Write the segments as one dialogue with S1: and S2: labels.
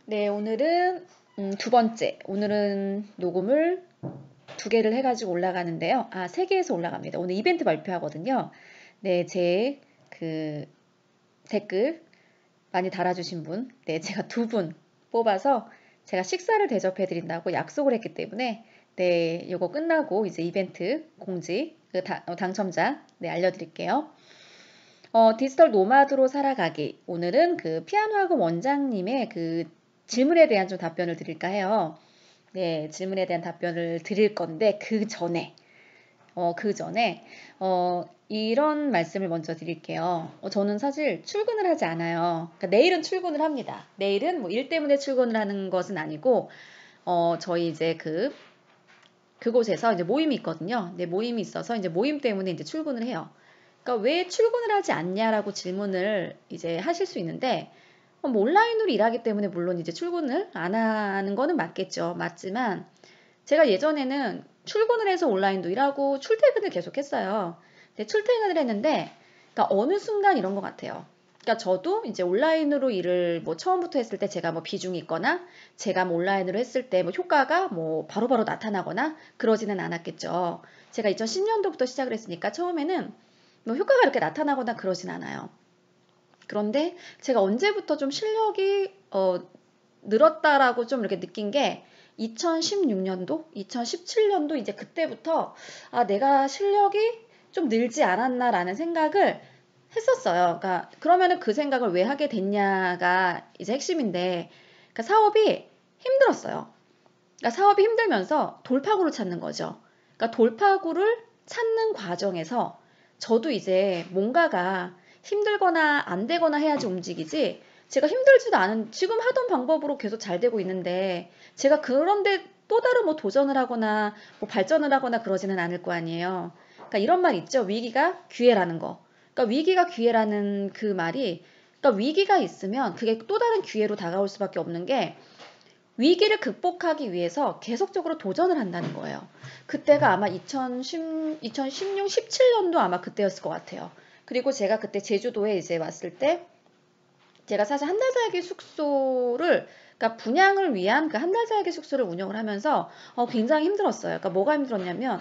S1: 네, 오늘은 두 번째. 오늘은 녹음을 두 개를 해가지고 올라가는데요. 세 개에서 올라갑니다. 오늘 이벤트 발표하거든요. 네, 제 그 댓글 많이 달아주신 분, 네, 제가 두 분 뽑아서 제가 식사를 대접해드린다고 약속을 했기 때문에 네, 요거 끝나고 이제 이벤트 공지, 당첨자, 네, 알려드릴게요. 디지털 노마드로 살아가기. 오늘은 그 피아노 학원 원장님의 그 질문에 대한 좀 답변을 드릴까 해요. 네, 질문에 대한 답변을 드릴 건데 이런 말씀을 먼저 드릴게요. 저는 사실 출근을 하지 않아요. 그러니까 내일은 출근을 합니다. 내일은 뭐 일 때문에 출근을 하는 것은 아니고, 저희 이제 그곳에서 이제 모임이 있거든요. 네, 모임이 있어서 이제 모임 때문에 이제 출근을 해요. 그러니까 왜 출근을 하지 않냐라고 질문을 이제 하실 수 있는데, 뭐 온라인으로 일하기 때문에 물론 이제 출근을 안 하는 거는 맞겠죠. 맞지만 제가 예전에는 출근을 해서 온라인도 일하고 출퇴근을 계속 했어요. 근데 출퇴근을 했는데, 그러니까 어느 순간 이런 것 같아요. 그러니까 저도 이제 온라인으로 일을 뭐 처음부터 했을 때 제가 뭐 비중이 있거나 제가 뭐 온라인으로 했을 때 뭐 효과가 뭐 바로바로 나타나거나 그러지는 않았겠죠. 제가 2010년도부터 시작을 했으니까 처음에는 뭐 효과가 이렇게 나타나거나 그러진 않아요. 그런데 제가 언제부터 좀 실력이 늘었다라고 좀 이렇게 느낀 게 2016년도, 2017년도 이제 그때부터 내가 실력이 좀 늘지 않았나라는 생각을 했었어요. 그러니까 그러면은 그 생각을 왜 하게 됐냐가 이제 핵심인데, 그러니까 사업이 힘들었어요. 그러니까 사업이 힘들면서 돌파구를 찾는 거죠. 그러니까 돌파구를 찾는 과정에서 저도 이제 뭔가가 힘들거나 안 되거나 해야지 움직이지, 제가 힘들지도 않은 지금 하던 방법으로 계속 잘 되고 있는데 제가 그런데 또 다른 뭐 도전을 하거나 뭐 발전을 하거나 그러지는 않을 거 아니에요. 그러니까 이런 말 있죠. 위기가 기회라는 거. 그러니까 위기가 기회라는 그 말이, 그러니까 위기가 있으면 그게 또 다른 기회로 다가올 수밖에 없는 게, 위기를 극복하기 위해서 계속적으로 도전을 한다는 거예요. 그때가 아마 2016, 17년도 아마 그때였을 것 같아요. 그리고 제가 그때 제주도에 이제 왔을 때, 제가 사실 한 달 살기 숙소를, 그러니까 분양을 위한 그 한 달 살기 숙소를 운영을 하면서 굉장히 힘들었어요. 그러니까 뭐가 힘들었냐면,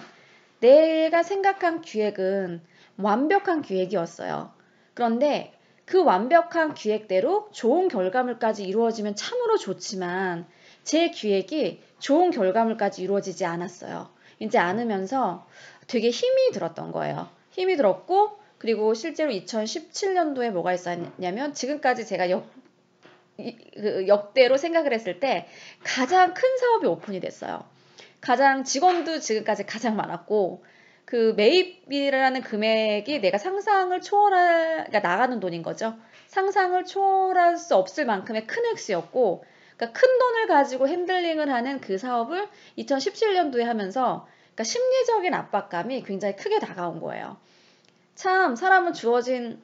S1: 내가 생각한 기획은 완벽한 기획이었어요. 그런데 그 완벽한 기획대로 좋은 결과물까지 이루어지면 참으로 좋지만 제 기획이 좋은 결과물까지 이루어지지 않았어요. 이제 않으면서 되게 힘이 들었던 거예요. 힘이 들었고, 그리고 실제로 2017년도에 뭐가 있었냐면, 지금까지 제가 역대로 생각을 했을 때 가장 큰 사업이 오픈이 됐어요. 가장 직원도 지금까지 가장 많았고, 그 매입이라는 금액이 내가 상상을 그러니까 나가는 돈인 거죠. 상상을 초월할 수 없을 만큼의 큰 액수였고, 그러니까 큰 돈을 가지고 핸들링을 하는 그 사업을 2017년도에 하면서, 그러니까 심리적인 압박감이 굉장히 크게 다가온 거예요. 참 사람은 주어진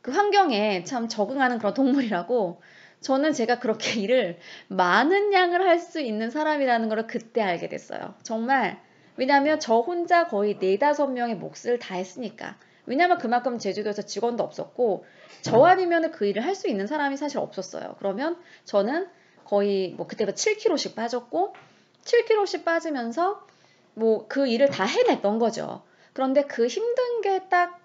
S1: 그 환경에 참 적응하는 그런 동물이라고, 저는 제가 그렇게 일을 많은 양을 할 수 있는 사람이라는 걸 그때 알게 됐어요. 정말. 왜냐하면 저 혼자 거의 4~5명의 몫을 다 했으니까. 왜냐하면 그만큼 제주도에서 직원도 없었고, 저 아니면 그 일을 할 수 있는 사람이 사실 없었어요. 그러면 저는 거의 뭐 그때부터 7kg씩 빠졌고, 7kg씩 빠지면서 뭐 그 일을 다 해냈던 거죠. 그런데 그 힘든 게 딱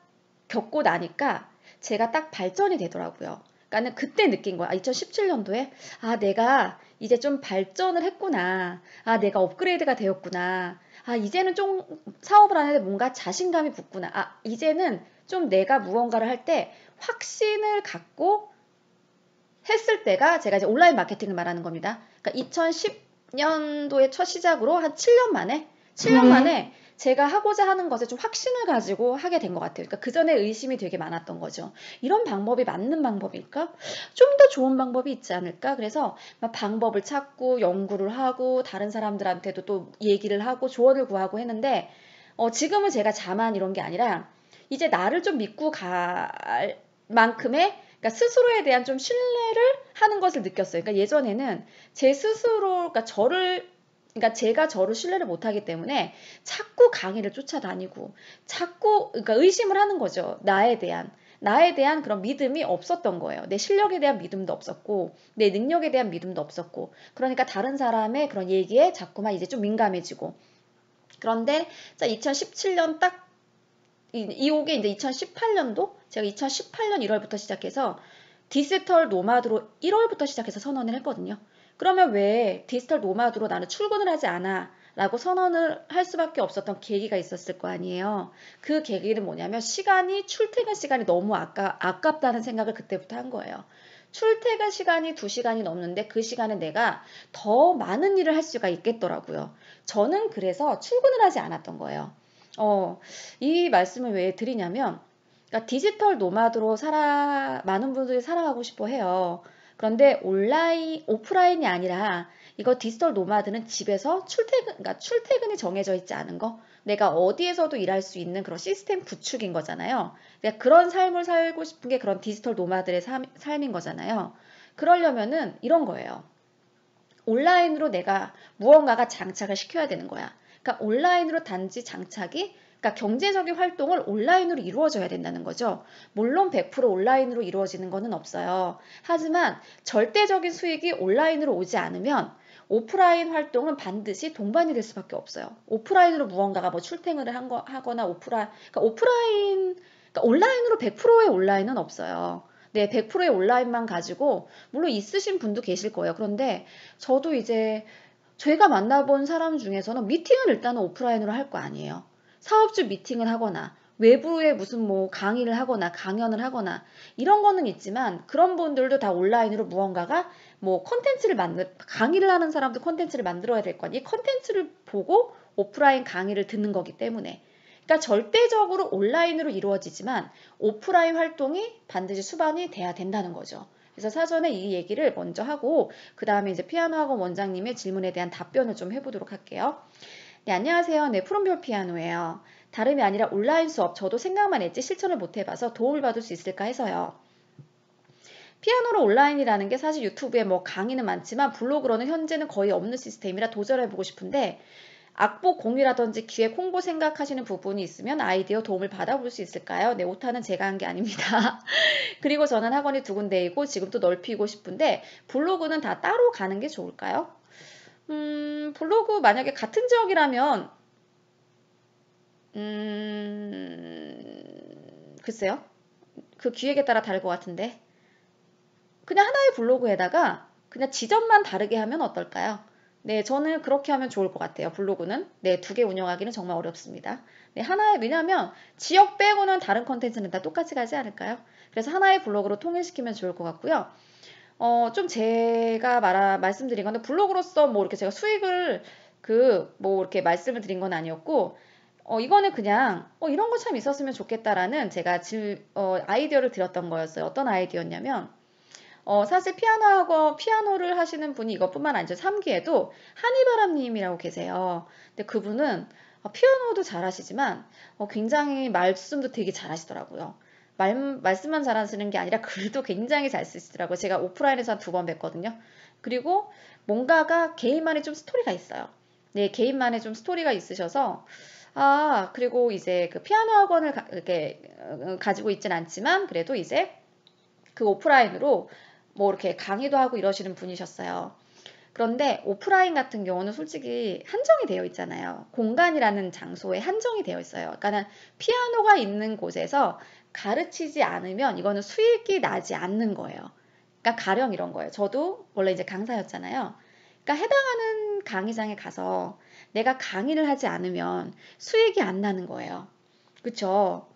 S1: 겪고 나니까 제가 딱 발전이 되더라고요. 그러니까 그때 느낀 거야. 2017년도에 내가 이제 좀 발전을 했구나. 내가 업그레이드가 되었구나. 이제는 좀 사업을 하는데 뭔가 자신감이 붙구나. 이제는 좀 내가 무언가를 할 때 확신을 갖고 했을 때가, 제가 이제 온라인 마케팅을 말하는 겁니다. 그러니까 2010년도에 첫 시작으로 한 7년 만에 제가 하고자 하는 것에 좀 확신을 가지고 하게 된 것 같아요. 그러니까 그 전에 의심이 되게 많았던 거죠. 이런 방법이 맞는 방법일까? 좀 더 좋은 방법이 있지 않을까? 그래서 막 방법을 찾고 연구를 하고 다른 사람들한테도 또 얘기를 하고 조언을 구하고 했는데, 지금은 제가 자만 이런 게 아니라 이제 나를 좀 믿고 갈 만큼의, 그러니까 스스로에 대한 좀 신뢰를 하는 것을 느꼈어요. 그러니까 예전에는 제 스스로, 그러니까 제가 저를 신뢰를 못하기 때문에 자꾸 강의를 쫓아다니고 자꾸 그러니까 의심을 하는 거죠. 나에 대한. 나에 대한 그런 믿음이 없었던 거예요. 내 실력에 대한 믿음도 없었고, 내 능력에 대한 믿음도 없었고, 그러니까 다른 사람의 그런 얘기에 자꾸만 이제 좀 민감해지고. 그런데, 자, 2017년 딱, 이게 이제 2018년도? 제가 2018년 1월부터 시작해서 디지털 노마드로 1월부터 시작해서 선언을 했거든요. 그러면 왜 디지털 노마드로 나는 출근을 하지 않아? 라고 선언을 할 수밖에 없었던 계기가 있었을 거 아니에요. 그 계기는 뭐냐면 출퇴근 시간이 너무 아깝다는 생각을 그때부터 한 거예요. 출퇴근 시간이 2시간이 넘는데 그 시간에 내가 더 많은 일을 할 수가 있겠더라고요. 저는 그래서 출근을 하지 않았던 거예요. 이 말씀을 왜 드리냐면, 그러니까 디지털 노마드로 많은 분들이 살아가고 싶어 해요. 그런데 오프라인이 아니라 이거 디지털 노마드는 집에서 그러니까 출퇴근이 정해져 있지 않은 거, 내가 어디에서도 일할 수 있는 그런 시스템 구축인 거잖아요. 그러니까 그런 삶을 살고 싶은 게 그런 디지털 노마드의 삶인 거잖아요. 그러려면은 이런 거예요. 온라인으로 내가 무언가가 장착을 시켜야 되는 거야. 그러니까 온라인으로 단지 장착이, 그러니까 경제적인 활동을 온라인으로 이루어져야 된다는 거죠. 물론 100% 온라인으로 이루어지는 것은 없어요. 하지만 절대적인 수익이 온라인으로 오지 않으면 오프라인 활동은 반드시 동반이 될 수밖에 없어요. 오프라인으로 무언가가 뭐 출퇴근을 하거나 그러니까 온라인으로 100%의 온라인은 없어요. 네, 100%의 온라인만 가지고 물론 있으신 분도 계실 거예요. 그런데 저도 이제 제가 만나본 사람 중에서는 미팅은 일단은 오프라인으로 할 거 아니에요. 사업주 미팅을 하거나 외부에 무슨 뭐 강의를 하거나 강연을 하거나 이런 거는 있지만 그런 분들도 다 온라인으로 무언가가 뭐 강의를 하는 사람도 콘텐츠를 만들어야 될 거 아니에요. 이 콘텐츠를 보고 오프라인 강의를 듣는 거기 때문에. 그러니까 절대적으로 온라인으로 이루어지지만 오프라인 활동이 반드시 수반이 돼야 된다는 거죠. 그래서 사전에 이 얘기를 먼저 하고 그 다음에 이제 피아노 학원 원장님의 질문에 대한 답변을 좀 해보도록 할게요. 네, 안녕하세요. 네, 푸른별 피아노예요. 다름이 아니라 온라인 수업, 저도 생각만 했지 실천을 못 해봐서 도움을 받을 수 있을까 해서요. 피아노로 온라인이라는 게 사실 유튜브에 뭐 강의는 많지만 블로그로는 현재는 거의 없는 시스템이라 도전해보고 싶은데 악보 공유라든지 기획 홍보 생각하시는 부분이 있으면 아이디어 도움을 받아볼 수 있을까요? 네, 오타는 제가 한 게 아닙니다. 그리고 저는 학원이 2군데이고 지금 또 넓히고 싶은데 블로그는 다 따로 가는 게 좋을까요? 블로그 만약에 같은 지역이라면 글쎄요. 그 기획에 따라 다를 것 같은데 그냥 하나의 블로그에다가 그냥 지점만 다르게 하면 어떨까요? 네, 저는 그렇게 하면 좋을 것 같아요. 블로그는. 네, 2개 운영하기는 정말 어렵습니다. 네, 왜냐하면 지역 빼고는 다른 컨텐츠는 다 똑같이 가지 않을까요? 그래서 하나의 블로그로 통일시키면 좋을 것 같고요. 좀 제가 말씀드린 건데 블로그로서 뭐 이렇게 제가 수익을 뭐 이렇게 말씀을 드린 건 아니었고, 이거는 그냥, 이런 거 참 있었으면 좋겠다라는 제가 아이디어를 드렸던 거였어요. 어떤 아이디어였냐면, 사실 피아노를 하시는 분이 이것뿐만 아니죠. 3기에도 한이바람님이라고 계세요. 근데 그분은 피아노도 잘하시지만 굉장히 말씀도 되게 잘하시더라고요. 말씀만 잘하시는 게 아니라 글도 굉장히 잘 쓰시더라고요. 제가 오프라인에서 한 2번 뵀거든요. 그리고 뭔가가 개인만의 좀 스토리가 있어요. 네, 개인만의 좀 스토리가 있으셔서 그리고 이제 그 피아노 학원을 이렇게 가지고 있진 않지만 그래도 이제 그 오프라인으로 뭐 이렇게 강의도 하고 이러시는 분이셨어요. 그런데 오프라인 같은 경우는 솔직히 한정이 되어 있잖아요. 공간이라는 장소에 한정이 되어 있어요. 그러니까 피아노가 있는 곳에서 가르치지 않으면 이거는 수익이 나지 않는 거예요. 그러니까 가령 이런 거예요. 저도 원래 이제 강사였잖아요. 그러니까 해당하는 강의장에 가서 내가 강의를 하지 않으면 수익이 안 나는 거예요. 그쵸?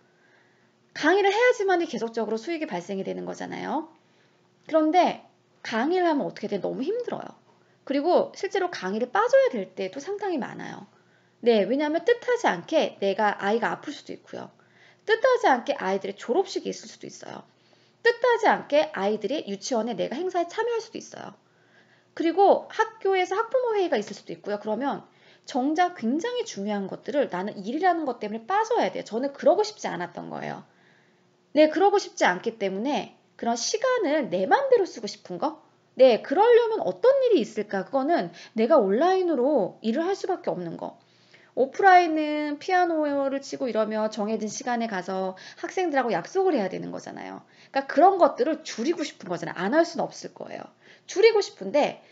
S1: 강의를 해야지만이 계속적으로 수익이 발생이 되는 거잖아요. 그런데 강의를 하면 어떻게 돼? 너무 힘들어요. 그리고 실제로 강의를 빠져야 될 때도 상당히 많아요. 네, 왜냐하면 뜻하지 않게 아이가 아플 수도 있고요. 뜻하지 않게 아이들의 졸업식이 있을 수도 있어요. 뜻하지 않게 아이들이 유치원에 내가 행사에 참여할 수도 있어요. 그리고 학교에서 학부모 회의가 있을 수도 있고요. 그러면 정작 굉장히 중요한 것들을 나는 일이라는 것 때문에 빠져야 돼요. 저는 그러고 싶지 않았던 거예요. 네, 그러고 싶지 않기 때문에 그런 시간을 내 맘대로 쓰고 싶은 거? 네, 그러려면 어떤 일이 있을까? 그거는 내가 온라인으로 일을 할 수밖에 없는 거. 오프라인은 피아노를 치고 이러면 정해진 시간에 가서 학생들하고 약속을 해야 되는 거잖아요. 그러니까 그런 것들을 줄이고 싶은 거잖아요. 안 할 수는 없을 거예요. 줄이고 싶은데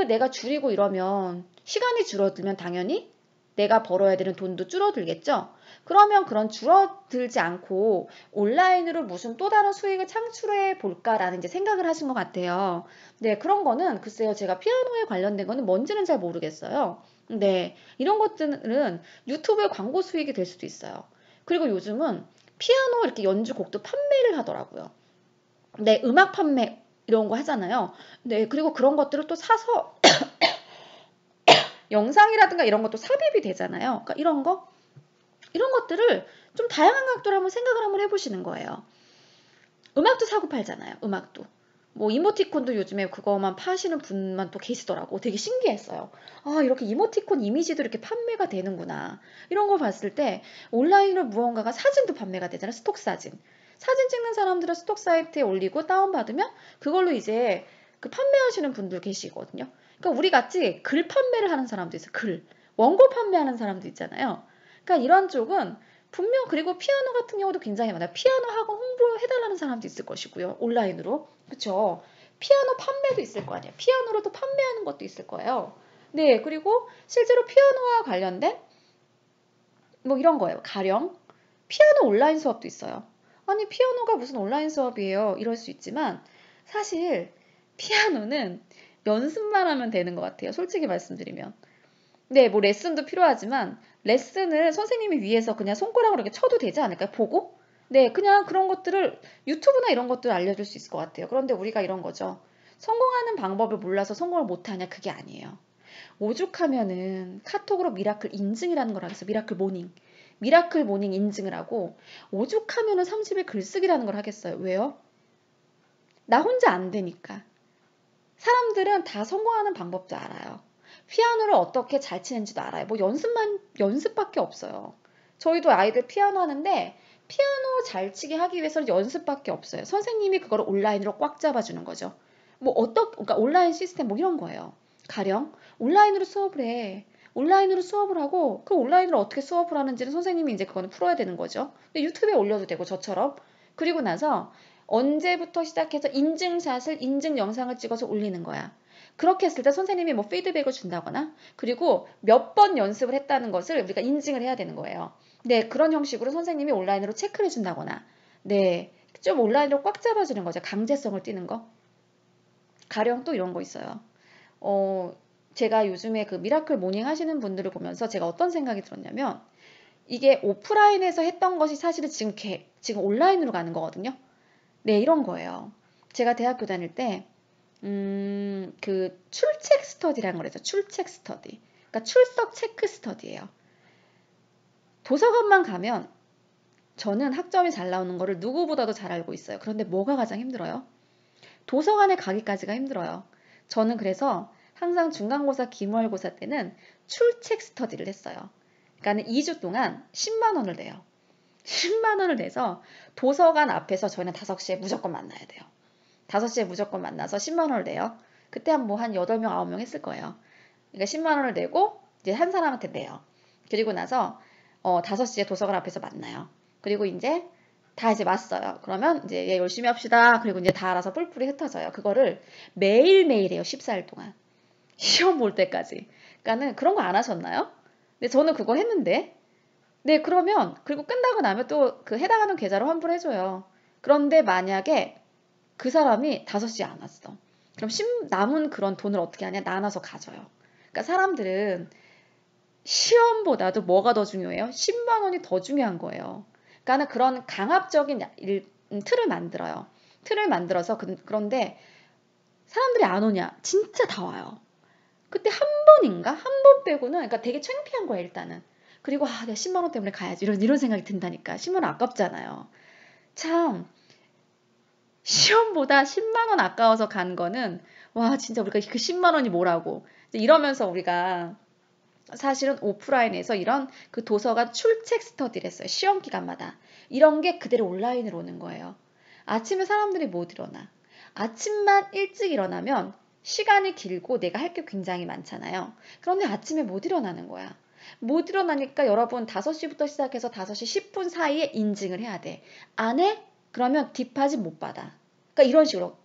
S1: 내가 줄이고 이러면 시간이 줄어들면 당연히 내가 벌어야 되는 돈도 줄어들겠죠? 그러면 그런 줄어들지 않고 온라인으로 무슨 또 다른 수익을 창출해 볼까라는 이제 생각을 하신 것 같아요. 네, 그런 거는 글쎄요. 제가 피아노에 관련된 거는 뭔지는 잘 모르겠어요. 네, 이런 것들은 유튜브의 광고 수익이 될 수도 있어요. 그리고 요즘은 피아노 이렇게 연주곡도 판매를 하더라고요. 네, 음악 판매 이런 거 하잖아요. 네, 그리고 그런 것들을 또 사서 영상이라든가 이런 것도 삽입이 되잖아요. 그러니까 이런 것들을 좀 다양한 각도로 한번 생각을 한번 해보시는 거예요. 음악도 사고 팔잖아요. 음악도. 뭐 이모티콘도 요즘에 그거만 파시는 분만 또 계시더라고. 되게 신기했어요. 아, 이렇게 이모티콘 이미지도 이렇게 판매가 되는구나. 이런 걸 봤을 때 온라인으로 무언가가 사진도 판매가 되잖아요. 스톡 사진. 사진 찍는 사람들은 스톡 사이트에 올리고 다운받으면 그걸로 이제 그 판매하시는 분들 계시거든요. 그러니까 우리 같이 글 판매를 하는 사람도 있어요. 글. 원고 판매하는 사람도 있잖아요. 그러니까 이런 쪽은 분명 그리고 피아노 같은 경우도 굉장히 많아요. 피아노 학원 홍보해달라는 사람도 있을 것이고요. 온라인으로. 그쵸? 피아노 판매도 있을 거 아니에요. 피아노로도 판매하는 것도 있을 거예요. 네, 그리고 실제로 피아노와 관련된 뭐 이런 거예요. 가령 피아노 온라인 수업도 있어요. 아니, 피아노가 무슨 온라인 수업이에요. 이럴 수 있지만 사실 피아노는 연습만 하면 되는 것 같아요. 솔직히 말씀드리면. 네, 뭐 레슨도 필요하지만 레슨을 선생님이 위해서 그냥 손가락으로 이렇게 쳐도 되지 않을까요? 보고? 네, 그냥 그런 것들을 유튜브나 이런 것들을 알려줄 수 있을 것 같아요. 그런데 우리가 이런 거죠. 성공하는 방법을 몰라서 성공을 못하냐? 그게 아니에요. 오죽하면은 카톡으로 미라클 인증이라는 걸 하겠어. 미라클 모닝. 미라클 모닝 인증을 하고 오죽하면은 30일 글쓰기라는 걸 하겠어요. 왜요? 나 혼자 안 되니까. 사람들은 다 성공하는 방법도 알아요. 피아노를 어떻게 잘 치는지도 알아요. 뭐 연습밖에 없어요. 저희도 아이들 피아노 하는데 피아노 잘 치게 하기 위해서는 연습밖에 없어요. 선생님이 그걸 온라인으로 꽉 잡아주는 거죠. 그러니까 온라인 시스템 뭐 이런 거예요. 가령 온라인으로 수업을 해. 온라인으로 수업을 하고 그 온라인으로 어떻게 수업을 하는지는 선생님이 이제 그거는 풀어야 되는 거죠. 근데 유튜브에 올려도 되고 저처럼. 그리고 나서 언제부터 시작해서 인증샷을 인증 영상을 찍어서 올리는 거야. 그렇게 했을 때 선생님이 뭐 피드백을 준다거나 그리고 몇 번 연습을 했다는 것을 우리가 인증을 해야 되는 거예요. 네, 그런 형식으로 선생님이 온라인으로 체크를 해준다거나 네, 좀 온라인으로 꽉 잡아주는 거죠. 강제성을 띠는 거. 가령 또 이런 거 있어요. 어, 제가 요즘에 그 미라클 모닝 하시는 분들을 보면서 제가 어떤 생각이 들었냐면 이게 오프라인에서 했던 것이 사실은 지금 온라인으로 가는 거거든요. 네, 이런 거예요. 제가 대학교 다닐 때, 그 출첵 스터디라는 걸 했죠. 출첵 스터디. 그러니까 출석 체크 스터디예요. 도서관만 가면 저는 학점이 잘 나오는 거를 누구보다도 잘 알고 있어요. 그런데 뭐가 가장 힘들어요? 도서관에 가기까지가 힘들어요. 저는 그래서 항상 중간고사, 기말고사 때는 출첵 스터디를 했어요. 그러니까 2주 동안 10만 원을 내요. 10만 원을 내서 도서관 앞에서 저희는 5시에 무조건 만나야 돼요. 5시에 무조건 만나서 10만 원을 내요. 그때 한 8명, 9명 했을 거예요. 그러니까 10만 원을 내고 이제 한 사람한테 내요. 그리고 나서 5시에 도서관 앞에서 만나요. 그리고 이제 다 이제 왔어요. 그러면 이제 예, 열심히 합시다. 그리고 이제 다 알아서 뿔뿔이 흩어져요. 그거를 매일매일 해요. 14일 동안. 시험 볼 때까지. 그러니까는 그런 거 안 하셨나요? 근데 저는 그거 했는데 네, 그러면 그리고 끝나고 나면 또 그 해당하는 계좌로 환불해줘요. 그런데 만약에 그 사람이 5시에 안 왔어. 그럼 남은 그런 돈을 어떻게 하냐? 나눠서 가져요. 그러니까 사람들은 시험보다도 뭐가 더 중요해요? 10만 원이 더 중요한 거예요. 그러니까 그런 강압적인 틀을 만들어요. 틀을 만들어서 그런데 사람들이 안 오냐? 진짜 다 와요. 그때 한 번인가? 한 번 빼고는 그러니까 되게 창피한 거야 일단은. 그리고 내가 10만 원 때문에 가야지 이런 생각이 든다니까. 10만 원 아깝잖아요. 참 시험보다 10만 원 아까워서 간 거는 와 진짜 우리가 그 10만 원이 뭐라고 이러면서 우리가 사실은 오프라인에서 이런 그 도서관 출첵 스터디를 했어요. 시험 기간마다. 이런 게 그대로 온라인으로 오는 거예요. 아침에 사람들이 못 일어나. 아침만 일찍 일어나면 시간이 길고 내가 할 게 굉장히 많잖아요. 그런데 아침에 못 일어나는 거야. 못 일어나니까 여러분 5시부터 시작해서 5시 10분 사이에 인증을 해야 돼. 안 해? 그러면 뒷받침 못 받아. 그러니까 이런 식으로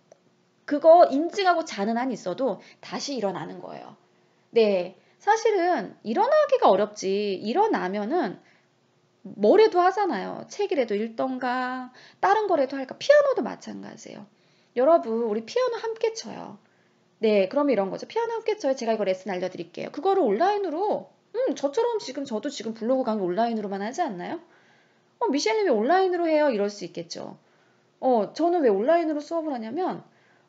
S1: 그거 인증하고 자는 한이 있어도 다시 일어나는 거예요. 네, 사실은 일어나기가 어렵지. 일어나면은 뭐래도 하잖아요. 책이라도 읽던가 다른 거라도 할까. 피아노도 마찬가지예요. 여러분 우리 피아노 함께 쳐요. 네, 그럼 이런 거죠. 피아노 함께 쳐요. 제가 이거 레슨 알려드릴게요. 그거를 온라인으로 저처럼 저도 지금 블로그 강의 온라인으로만 하지 않나요? 미셸님 왜 온라인으로 해요? 이럴 수 있겠죠. 저는 왜 온라인으로 수업을 하냐면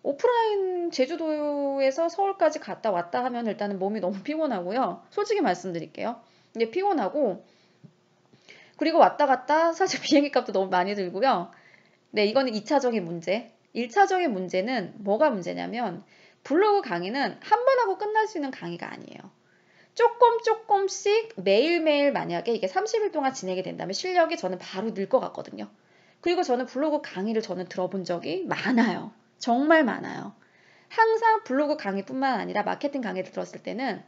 S1: 오프라인 제주도에서 서울까지 갔다 왔다 하면 일단은 몸이 너무 피곤하고요. 솔직히 말씀드릴게요. 이게 피곤하고 그리고 왔다 갔다 사실 비행기 값도 너무 많이 들고요. 네, 이거는 2차적인 문제. 1차적인 문제는 뭐가 문제냐면 블로그 강의는 한 번 하고 끝날 수 있는 강의가 아니에요. 조금씩 매일매일 만약에 이게 30일 동안 진행이 된다면 실력이 저는 바로 늘 것 같거든요. 그리고 저는 블로그 강의를 저는 들어본 적이 많아요. 정말 많아요. 항상 블로그 강의뿐만 아니라 마케팅 강의를 들었을 때는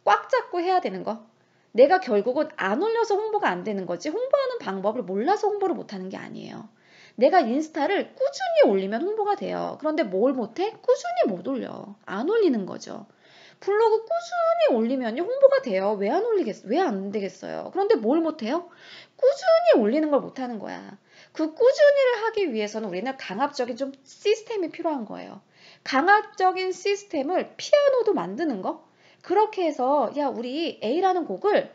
S1: 꽉 잡고 해야 되는 거. 내가 결국은 안 올려서 홍보가 안 되는 거지 홍보하는 방법을 몰라서 홍보를 못하는 게 아니에요. 내가 인스타를 꾸준히 올리면 홍보가 돼요. 그런데 뭘 못해? 꾸준히 못 올려. 안 올리는 거죠. 블로그 꾸준히 올리면요 홍보가 돼요. 왜 안 올리겠어요? 왜 안 되겠어요? 그런데 뭘 못해요? 꾸준히 올리는 걸 못하는 거야. 그 꾸준히를 하기 위해서는 우리는 강압적인 좀 시스템이 필요한 거예요. 강압적인 시스템을 피아노도 만드는 거? 그렇게 해서 야 우리 A라는 곡을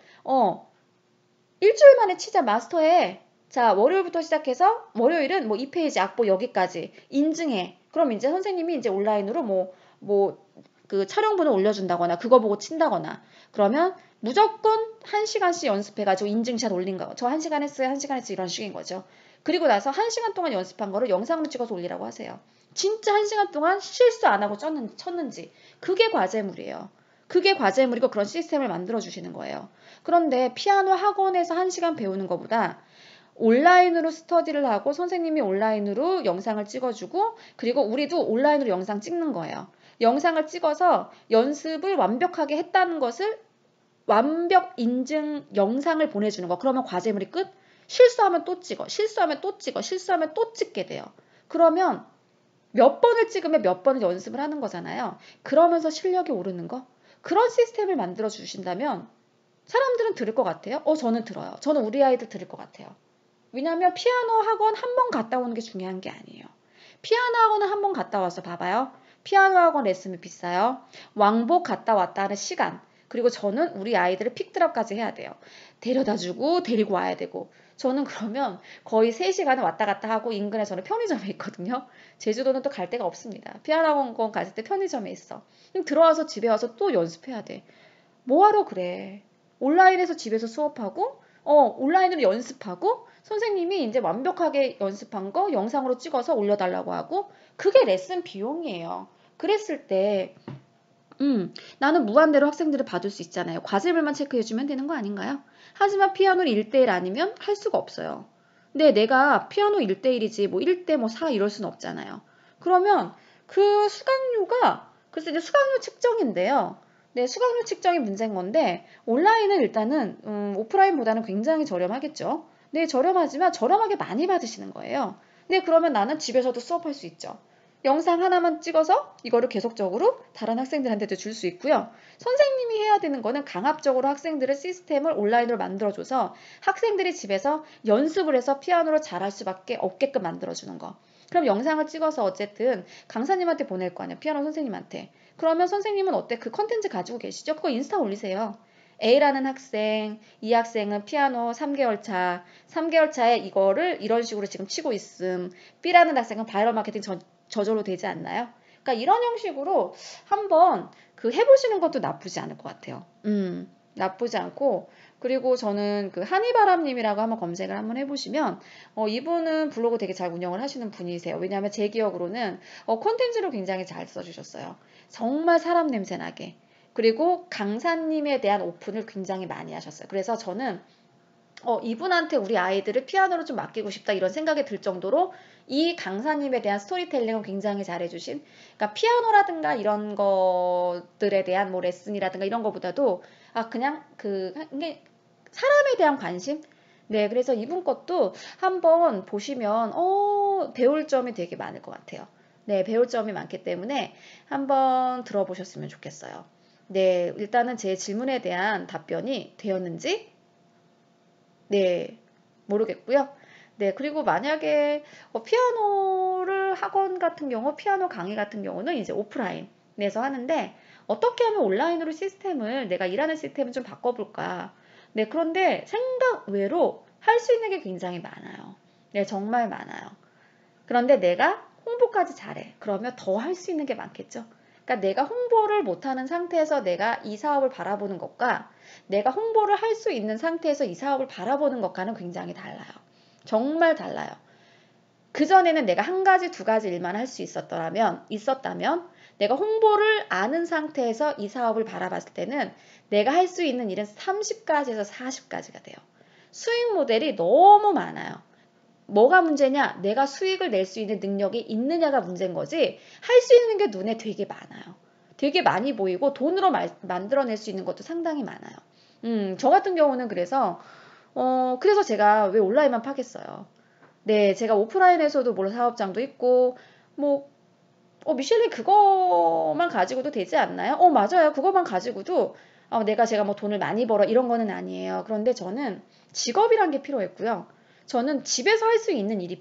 S1: 일주일 만에 치자 마스터해. 자 월요일부터 시작해서 월요일은 뭐 2페이지 악보 여기까지 인증해. 그럼 이제 선생님이 이제 온라인으로 그 촬영본을 올려준다거나 그거 보고 친다거나 그러면 무조건 1시간씩 연습해가지고 인증샷 올린 거. 저 1시간 했어요. 1시간 했어요. 이런 식인 거죠. 그리고 나서 1시간 동안 연습한 거를 영상으로 찍어서 올리라고 하세요. 진짜 1시간 동안 실수 안 하고 쳤는지 그게 과제물이에요. 그게 과제물이고 그런 시스템을 만들어 주시는 거예요. 그런데 피아노 학원에서 1시간 배우는 것보다 온라인으로 스터디를 하고 선생님이 온라인으로 영상을 찍어주고 그리고 우리도 온라인으로 영상 찍는 거예요. 영상을 찍어서 연습을 완벽하게 했다는 것을 완벽 인증 영상을 보내주는 거. 그러면 과제물이 끝? 실수하면 또 찍어. 실수하면 또 찍어. 실수하면 또 찍게 돼요. 그러면 몇 번을 찍으면 몇 번을 연습을 하는 거잖아요. 그러면서 실력이 오르는 거. 그런 시스템을 만들어 주신다면 사람들은 들을 것 같아요? 저는 들어요. 저는 우리 아이들 들을 것 같아요. 왜냐하면 피아노 학원 한 번 갔다 오는 게 중요한 게 아니에요. 피아노 학원은 한 번 갔다 와서 봐봐요. 피아노 학원 레슨이 비싸요. 왕복 갔다 왔다 하는 시간. 그리고 저는 우리 아이들을 픽드랍까지 해야 돼요. 데려다주고 데리고 와야 되고. 저는 그러면 거의 3시간을 왔다 갔다 하고 인근에 저는 편의점에 있거든요. 제주도는 또 갈 데가 없습니다. 피아노 학원 갔을 때 편의점에 있어. 그럼 들어와서 집에 와서 또 연습해야 돼. 뭐하러 그래. 온라인에서 집에서 수업하고 온라인으로 연습하고 선생님이 이제 완벽하게 연습한 거 영상으로 찍어서 올려달라고 하고 그게 레슨 비용이에요. 그랬을 때 나는 무한대로 학생들을 받을 수 있잖아요. 과제물만 체크해주면 되는 거 아닌가요? 하지만 피아노를 1대1 아니면 할 수가 없어요. 근데 내가 피아노 1대1이지 뭐 1대 뭐 4 이럴 수는 없잖아요. 그러면 그 수강료가 글쎄 이제 수강료 측정인데요. 네, 수강료 측정이 문제인 건데 온라인은 일단은 오프라인보다는 굉장히 저렴하겠죠. 네, 저렴하지만 저렴하게 많이 받으시는 거예요. 네, 그러면 나는 집에서도 수업할 수 있죠. 영상 하나만 찍어서 이거를 계속적으로 다른 학생들한테도 줄 수 있고요. 선생님이 해야 되는 거는 강압적으로 학생들의 시스템을 온라인으로 만들어줘서 학생들이 집에서 연습을 해서 피아노를 잘할 수밖에 없게끔 만들어주는 거. 그럼 영상을 찍어서 어쨌든 강사님한테 보낼 거 아니에요. 피아노 선생님한테. 그러면 선생님은 어때? 그 컨텐츠 가지고 계시죠? 그거 인스타 올리세요. A라는 학생, 이 학생은 피아노 3개월 차, 3개월 차에 이거를 이런 식으로 지금 치고 있음. B라는 학생은 바이럴 마케팅 저절로 되지 않나요? 그러니까 이런 형식으로 한번 해보시는 것도 나쁘지 않을 것 같아요. 나쁘지 않고 그리고 저는 그 한이바람님이라고 한번 검색을 한번 해보시면 이분은 블로그 되게 잘 운영을 하시는 분이세요. 왜냐하면 제 기억으로는 콘텐츠를 굉장히 잘 써주셨어요. 정말 사람 냄새 나게 그리고 강사님에 대한 오픈을 굉장히 많이 하셨어요. 그래서 저는 이분한테 우리 아이들을 피아노로 좀 맡기고 싶다 이런 생각이 들 정도로 이 강사님에 대한 스토리텔링을 굉장히 잘해주신, 그러니까 피아노라든가 이런 것들에 대한 뭐 레슨이라든가 이런 것보다도 그냥 이게 사람에 대한 관심. 네, 그래서 이분 것도 한번 보시면 배울 점이 되게 많을 것 같아요. 네, 배울 점이 많기 때문에 한번 들어보셨으면 좋겠어요. 네, 일단은 제 질문에 대한 답변이 되었는지 네, 모르겠고요. 네, 그리고 만약에 피아노를 학원 같은 경우, 피아노 강의 같은 경우는 이제 오프라인에서 하는데 어떻게 하면 온라인으로 시스템을 내가 일하는 시스템을 좀 바꿔볼까? 네, 그런데 생각 외로 할 수 있는 게 굉장히 많아요. 네, 정말 많아요. 그런데 내가 홍보까지 잘해. 그러면 더 할 수 있는 게 많겠죠. 그러니까 내가 홍보를 못하는 상태에서 내가 이 사업을 바라보는 것과 내가 홍보를 할 수 있는 상태에서 이 사업을 바라보는 것과는 굉장히 달라요. 정말 달라요. 그전에는 내가 한 가지, 두 가지 일만 할 수 있었다면 내가 홍보를 아는 상태에서 이 사업을 바라봤을 때는 내가 할 수 있는 일은 30가지에서 40가지가 돼요. 수익 모델이 너무 많아요. 뭐가 문제냐? 내가 수익을 낼 수 있는 능력이 있느냐가 문제인 거지 할 수 있는 게 눈에 되게 많아요. 되게 많이 보이고 돈으로 만들어낼 수 있는 것도 상당히 많아요. 저 같은 경우는 그래서 제가 왜 온라인만 파겠어요. 네, 제가 오프라인에서도 물론 사업장도 있고 뭐 미슐린 그거만 가지고도 되지 않나요? 맞아요. 그거만 가지고도 제가 뭐 돈을 많이 벌어 이런 거는 아니에요. 그런데 저는 직업이란 게 필요했고요. 저는 집에서 할 수 있는 일이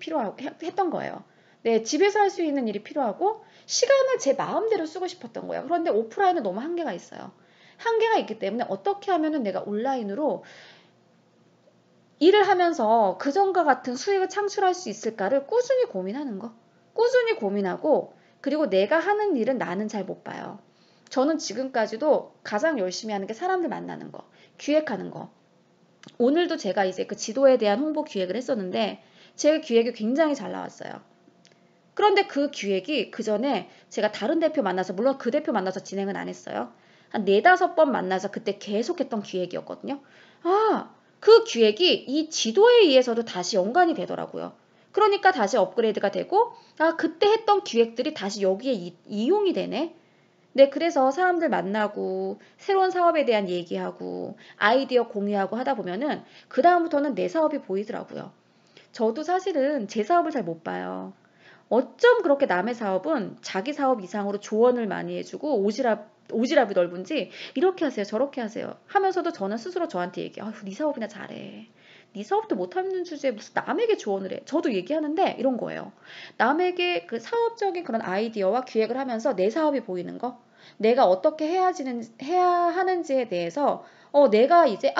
S1: 했던 거예요. 네, 집에서 할 수 있는 일이 필요하고 시간을 제 마음대로 쓰고 싶었던 거예요. 그런데 오프라인은 너무 한계가 있어요. 한계가 있기 때문에 어떻게 하면은 내가 온라인으로 일을 하면서 그전과 같은 수익을 창출할 수 있을까를 꾸준히 고민하는 거. 꾸준히 고민하고 그리고 내가 하는 일은 나는 잘 못 봐요. 저는 지금까지도 가장 열심히 하는 게 사람들 만나는 거, 기획하는 거. 오늘도 제가 이제 그 지도에 대한 홍보 기획을 했었는데 제 기획이 굉장히 잘 나왔어요. 그런데 그 기획이 그 전에 제가 다른 대표 만나서 물론 그 대표 만나서 진행은 안 했어요. 한 4-5번 만나서 그때 계속했던 기획이었거든요. 그 기획이 이 지도에 의해서도 다시 연관이 되더라고요. 그러니까 다시 업그레이드가 되고 그때 했던 기획들이 다시 여기에 이용이 되네. 네, 그래서 사람들 만나고 새로운 사업에 대한 얘기하고 아이디어 공유하고 하다 보면은 그 다음부터는 내 사업이 보이더라고요. 저도 사실은 제 사업을 잘 못 봐요. 어쩜 그렇게 남의 사업은 자기 사업 이상으로 조언을 많이 해주고 오지랖이 넓은지 이렇게 하세요 저렇게 하세요 하면서도 저는 스스로 저한테 얘기해요. 네 사업이나 잘해. 네 사업도 못하는 주제에 무슨 남에게 조언을 해. 저도 얘기하는데 이런 거예요. 남에게 그 사업적인 그런 아이디어와 기획을 하면서 내 사업이 보이는 거 내가 어떻게 해야 하는지에 대해서 내가 이제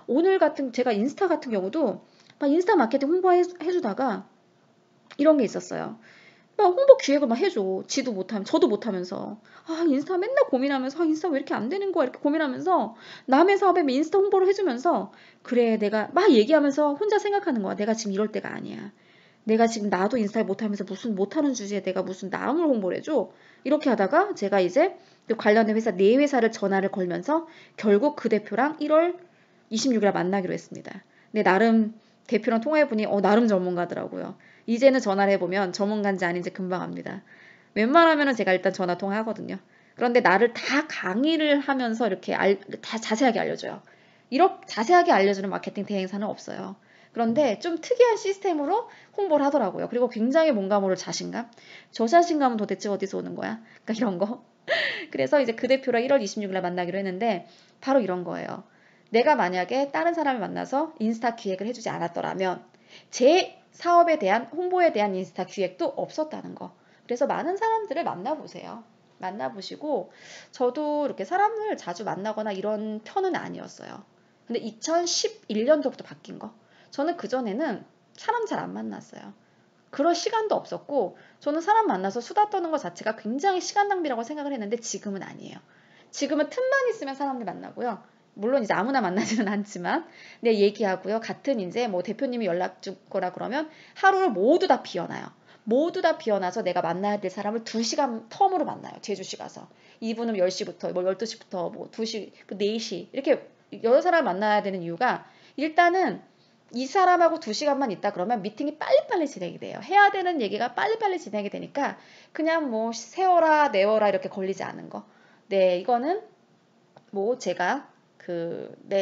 S1: 오늘 같은 제가 인스타 같은 경우도 막 인스타 마케팅 홍보해주다가 이런 게 있었어요. 막 홍보 기획을 막 해줘. 저도 못하면서. 인스타 맨날 고민하면서, 인스타 왜 이렇게 안 되는 거야? 이렇게 고민하면서, 남의 사업에 인스타 홍보를 해주면서, 그래, 내가 막 얘기하면서 혼자 생각하는 거야. 내가 지금 이럴 때가 아니야. 내가 지금 나도 인스타를 못하면서 무슨 못하는 주제에 내가 무슨 남을 홍보를 해줘. 이렇게 하다가 제가 이제 그 관련된 회사, 4회사를 전화를 걸면서 결국 그 대표랑 1월 26일에 만나기로 했습니다. 근데 나름 대표랑 통화해보니 나름 전문가더라고요. 이제는 전화를 해보면 전문가인지 아닌지 금방 압니다. 웬만하면 제가 일단 전화 통화하거든요. 그런데 나를 다 강의를 하면서 이렇게 다 자세하게 알려줘요. 이렇게 자세하게 알려주는 마케팅 대행사는 없어요. 그런데 좀 특이한 시스템으로 홍보를 하더라고요. 그리고 굉장히 뭔가 모를 자신감. 저 자신감은 도대체 어디서 오는 거야? 그러니까 이런 거. 그래서 이제 그 대표랑 1월 26일에 만나기로 했는데 바로 이런 거예요. 내가 만약에 다른 사람을 만나서 인스타 기획을 해주지 않았더라면 제 사업에 대한 홍보에 대한 인스타 기획도 없었다는 거. 그래서 많은 사람들을 만나보세요. 만나보시고 저도 이렇게 사람을 자주 만나거나 이런 편은 아니었어요. 근데 2011년도부터 바뀐 거. 저는 그전에는 사람 잘 안 만났어요. 그럴 시간도 없었고 저는 사람 만나서 수다 떠는 것 자체가 굉장히 시간 낭비라고 생각을 했는데 지금은 아니에요. 지금은 틈만 있으면 사람들 만나고요. 물론 이제 아무나 만나지는 않지만 네, 얘기하고요. 같은 이제 뭐 대표님이 연락 주거나 그러면 하루를 모두 다 비워놔요. 모두 다 비워놔서 내가 만나야 될 사람을 2시간 텀으로 만나요. 제주시 가서. 이분은 10시부터 뭐 12시부터 뭐 2시, 4시 이렇게 여러 사람 만나야 되는 이유가 일단은 이 사람하고 2시간만 있다 그러면 미팅이 빨리빨리 진행이 돼요. 해야 되는 얘기가 빨리빨리 진행이 되니까 그냥 뭐 세워라 내워라 이렇게 걸리지 않은 거. 네, 이거는 뭐 제가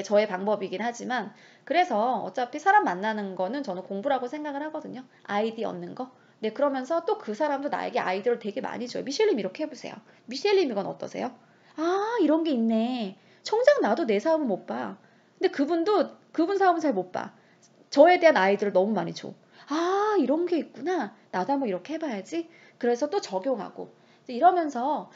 S1: 저의 방법이긴 하지만 그래서 어차피 사람 만나는 거는 저는 공부라고 생각을 하거든요. 아이디 얻는 거. 네, 그러면서 또 그 사람도 나에게 아이디어를 되게 많이 줘요. 미셸님 이렇게 해보세요. 미셸님 이건 어떠세요? 아, 이런 게 있네. 정작 나도 내 사업은 못 봐. 근데 그분도 그분 사업은 잘 못 봐. 저에 대한 아이디어를 너무 많이 줘. 아, 이런 게 있구나. 나도 한번 이렇게 해봐야지. 그래서 또 적용하고. 이러면서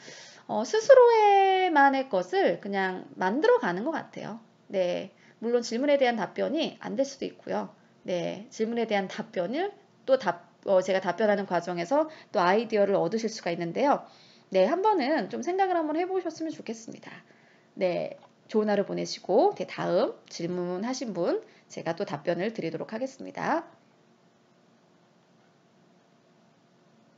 S1: 스스로의만의 것을 그냥 만들어 가는 것 같아요. 네. 물론 질문에 대한 답변이 안 될 수도 있고요. 네. 질문에 대한 답변을 또 제가 답변하는 과정에서 또 아이디어를 얻으실 수가 있는데요. 네. 한 번은 좀 생각을 한번 해보셨으면 좋겠습니다. 네. 좋은 하루 보내시고, 다음 질문하신 분 제가 또 답변을 드리도록 하겠습니다.